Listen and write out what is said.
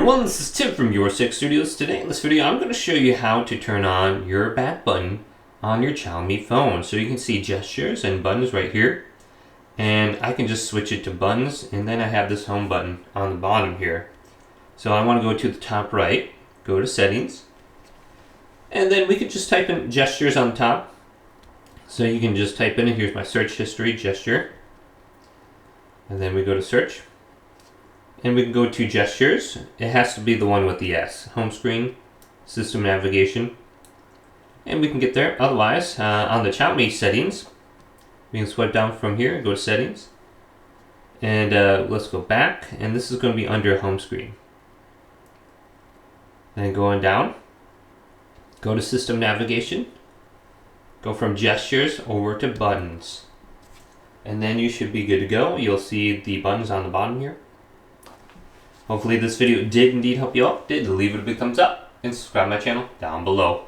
Everyone, this is Tim from Your Six Studios. Today in this video I'm going to show you how to turn on your back button on your Xiaomi phone. So you can see gestures and buttons right here, and I can just switch it to buttons, and then I have this home button on the bottom here. So I want to go to the top right, go to settings, and then we can just type in gestures on the top. So you can just type in, here's my search history, gesture, and then we go to search. And we can go to gestures. It has to be the one with the S. Home screen, system navigation. And we can get there. Otherwise, on the Xiaomi settings, we can swipe down from here, go to settings. And let's go back. And this is going to be under home screen. And going down, go to system navigation. Go from gestures over to buttons. And then you should be good to go. You'll see the buttons on the bottom here. Hopefully this video did indeed help you out. Leave it a big thumbs up and subscribe to my channel down below.